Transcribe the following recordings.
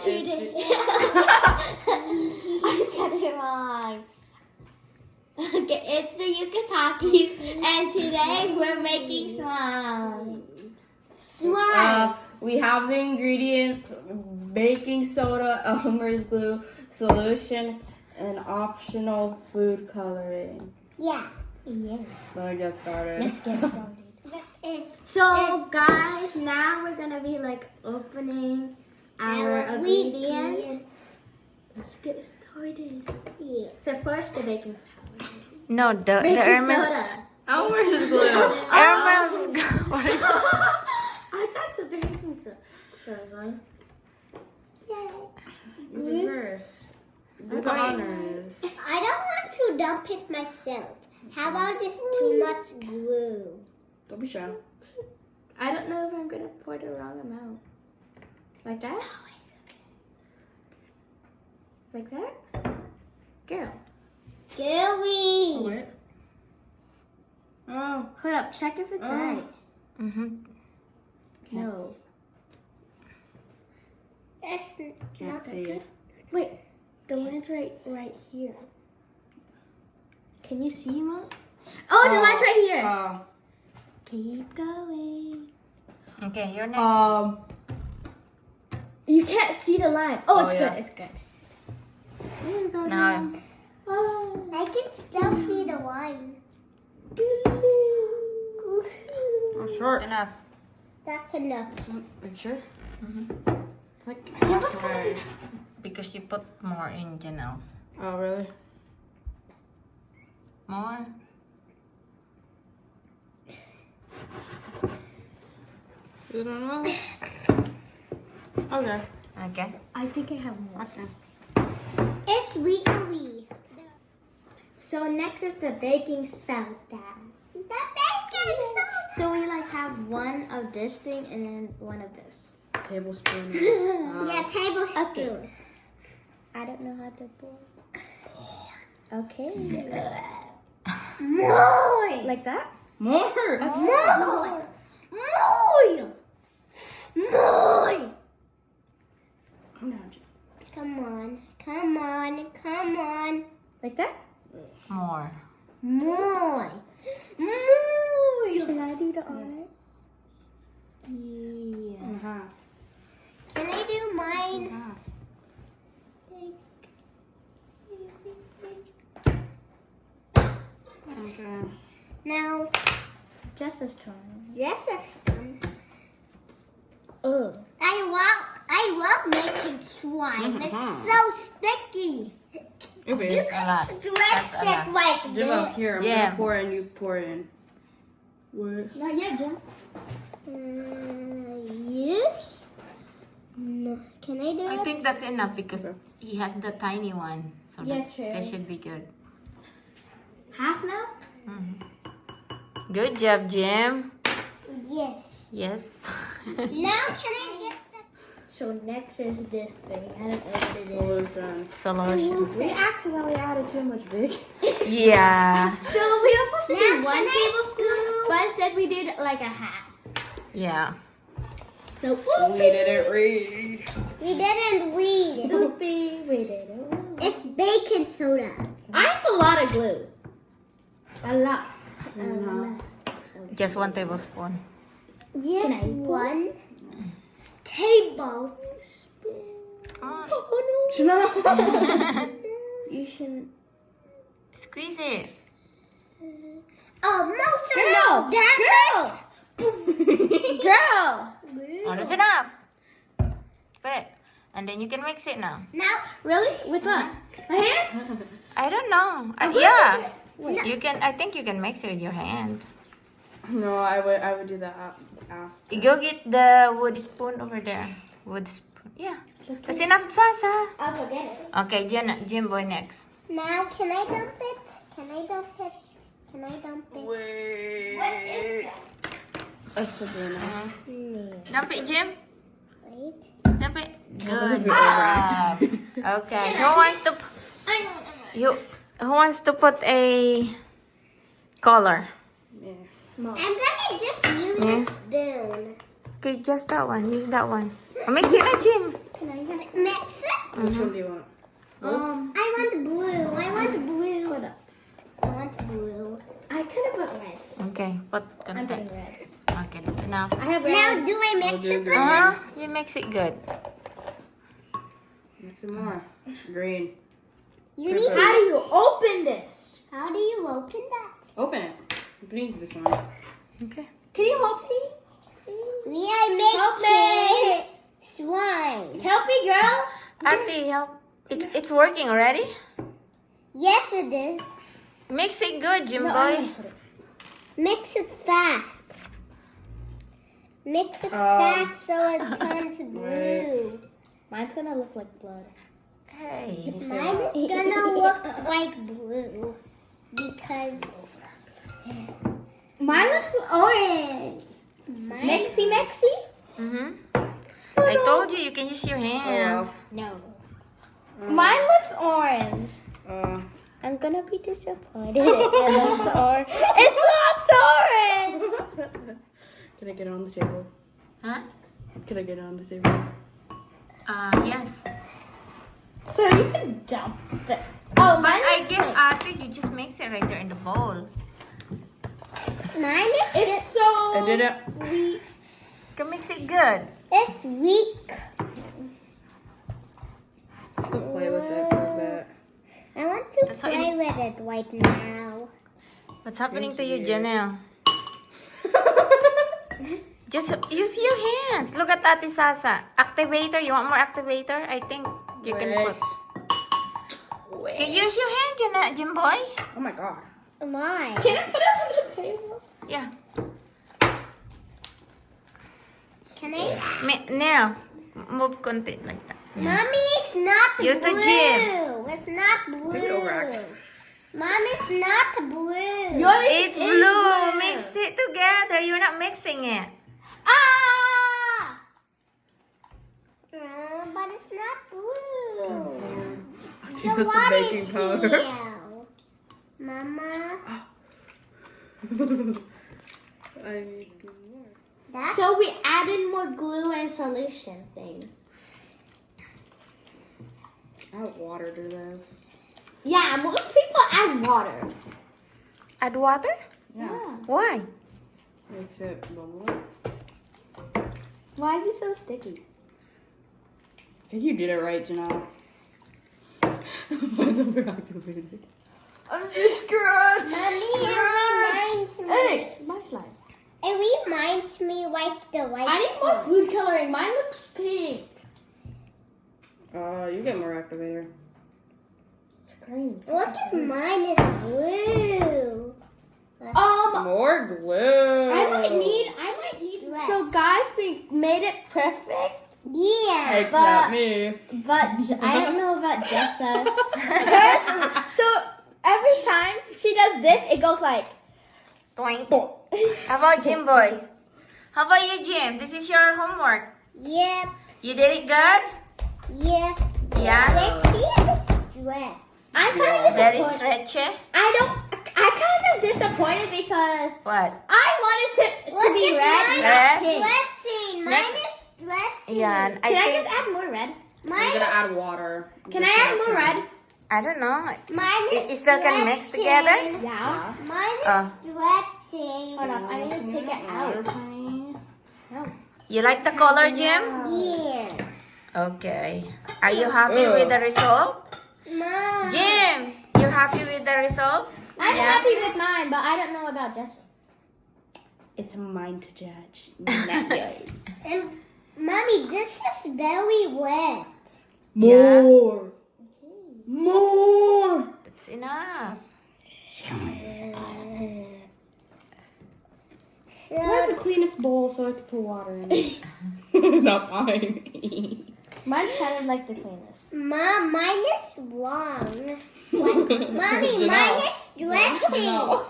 today. I said it wrong. Okay, it's the Yucatakis, and today we're making slime. Slime. We have the ingredients: baking soda, Elmer's glue, solution, and optional food coloring. Yeah. Let's get started. Let's get started. So, guys, now we're gonna be like opening our ingredients. Let's get started. Yeah. So first, the baking powder. No, the Baking Hermes. soda. Elmer's glue. Hermes. I thought the baking soda. Yay. Reverse. Do the honors. I don't want to dump it myself. How about this too much glue? Don't be shy. I don't know if I'm gonna pour the wrong amount. Like that? Like that? Girl. Gooey. Oh, wait. Oh. Hold up, check if it's right. No. That's Can't not see it. Wait, the line's right here. Can you see, Mom? Oh, the line's right here. Keep going. Okay, your next. You can't see the line. Oh, it's yeah. good. It's good. There you go. No. Oh. I can still see the line. Oh, short. It's enough. That's enough. Are you sure? It's like Halfway. Because you put more in Janelle's. Oh, really? More? You don't know? Okay. Okay. I think I have more. Okay. It's weekly. So next is the baking soda. The baking soda. So we like have one of this thing and then one of this. Tablespoon. Yeah, tablespoon. Okay. I don't know how to pour. Okay. More. Like that? More. More. More. More. Come down, Jim. Come on. Come on. Come on. Like that? More. More. More. Should I do the honor? Yeah. And a half. Can I do mine? Half. Okay. Now, Jess's turn. this is done. Oh. I love making slime. It's so sticky. It You is. a can lot. stretch That's a it lot. like Jim, up this. here. I'm Yeah. gonna pour it and you pour it in. What? Not yet, Jim. Yes. No. Can I do I it? think that's enough because he has the tiny one. So Yes, that true. should be good. Half now? Good job, Jim. Yes. Yes. Now can I get the So next is this thing. I don't know what it is. Solution. Solution. We accidentally added too much big. Yeah. So we were supposed to Now do can one I tablespoon, scoop? but instead we did like a half. Yeah. So We didn't read. We didn't read. Oopie, we did it. It's baking soda. I have a lot of glue. A lot. Just 1 tablespoon. Just I pour? one tablespoon. Come on. Oh no. Janelle. You shouldn't. Squeeze it. Oh no, sir, Girl, no. That Girl. Oh, that's enough. Put it. And then you can mix it now. Now, Really? With what? My hand? I don't know. Yeah. You can. I think you can mix it with your hand. No, I would do that after. You go get the wood spoon over there. Wood spoon. Yeah. That's enough, Sasa. I'll go get it. Okay, Jim boy next. now, can I dump it? Can I dump it? Can I dump it? Wait. That's the dinner. Dump it, Jim. Wait. Dump it. Good job. Okay. Who wants to put a color? Yeah. I'm gonna just use a spoon. Okay, just that one. Use that one. Oh, mix it na, Jim. Can I get it? Mix it. Which one do you want? I want blue. I want blue. Hold up. I want blue. I kind of want red. Okay, put I'm konti. putting red. Okay, that's enough. I have red. Now, do I mix do it? green. You mix it good. Mix it more. Green. You need. How do you open this? How do you open that? Open it. You can use this one. Okay. Can you help me? We are Help making me! slime. Help me, girl! Auntie, help. It's working already? Yes, it is. Mix it good, Jim No, I'm boy. gonna put it. Mix it fast. Mix it fast so it turns blue. Mine's gonna look like blood. Hey. Mine is gonna look like blue because Mine looks orange. mine. Mexy, mexy? I told you can use your hands. No. Mine looks orange. Uh, I'm gonna be disappointed. It looks orange. It looks orange! can I get it on the table? Huh? Can I get it on the table? Yes. So you can dump it. Oh, mine I looks guess, like- Ate, you just mix it right there in the bowl. Mine is It's so I did it. weak. You can mix it good. it's weak. Don't play with it for a bit. I want to So play with it right now. What's happening to you, Janelle? Just use your hands. Look at Ate Sasa. Activator. You want more activator? I think you can put. Okay, use your hand, Jim boy. Oh my god. Mine. Can I put it on the table? Yeah. Can I? Now, move konti like that. Mommy, it's not You blue. to Jim. It's not blue. Maybe overact. Mom, it's not blue. It's blue. Mix it together. You're not mixing it. Ah! But it's not blue. Use So the what baking is powder. here? Mama, I need to do more. that's So we added more glue and solution thing. Add water to this. Yeah, most people add water. Add water? Yeah. Why? Makes it bubble up. Why is it so sticky? I think you did it right, Janelle. Mine's overactivated. I'm just scratched. Mommy, it reminds me. Hey, my slide. It reminds me like the white I need more slime. food coloring. Mine looks pink. You get more activator. It's green. Look at mine is blue. More glue. I might need. Stress. So guys, we made it perfect. Yeah. Except me. But I don't know about Jessa. So every time she does this, it goes like. Twink. How about Jim boy? How about you, Jim? This is your homework. Yep. You did it good? Yep. Yeah. Let's see the stretch. I'm kind of Very disappointed. stretchy. I'm kind of disappointed because What? I wanted to Look be at red. mine not Red? pink. stretching. Mine Next- is stretching. Yeah, and Can I think just add more red? I'm Mine gonna is, add water. Can I add more red? I don't know. mine is It still can mix stretching. together? Yeah. Mine is stretching. Hold up, I need to take it out. You like the color, Jim? Yeah. Okay. Are you happy with the result? Mom. Jim, you're happy with the result? I'm Yeah. happy with mine, but I don't know about Jessa. It's mine to judge, not yours. And mommy, this is very wet. More. More. That's enough. Where's the cleanest bowl so I can put water in it? Not mine. Mine's kind of like the cleanest. Mom, mine is long. Mommy, mine is stretching. Mom,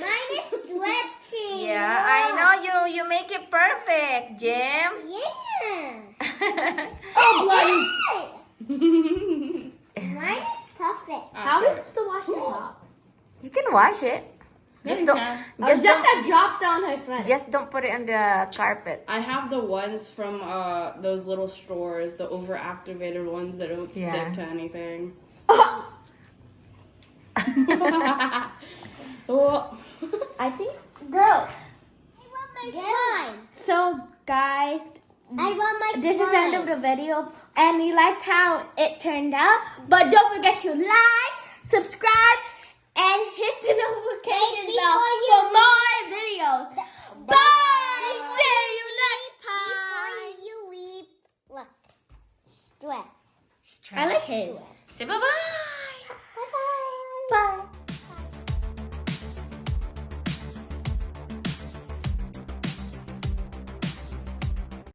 mine is stretching. Yeah, I know you make it perfect, Jim. Yeah. Oh, Mine is perfect. How are we supposed to wash this off? You can wash it. Just you don't. can. Just Just don't. a drop down her sweater. Just don't put it on the carpet. I have the ones from those little stores, the overactivated ones that don't Yeah. stick to anything. I think, girl. I want my slime. So, guys, I want my slime. this is the end of the video, and we liked how it turned out. But don't forget to like, subscribe, and hit the notification Wait, bell before you for more videos. Bye! See you next Before time. you leave, look, stretch. I like his. Say bye-bye.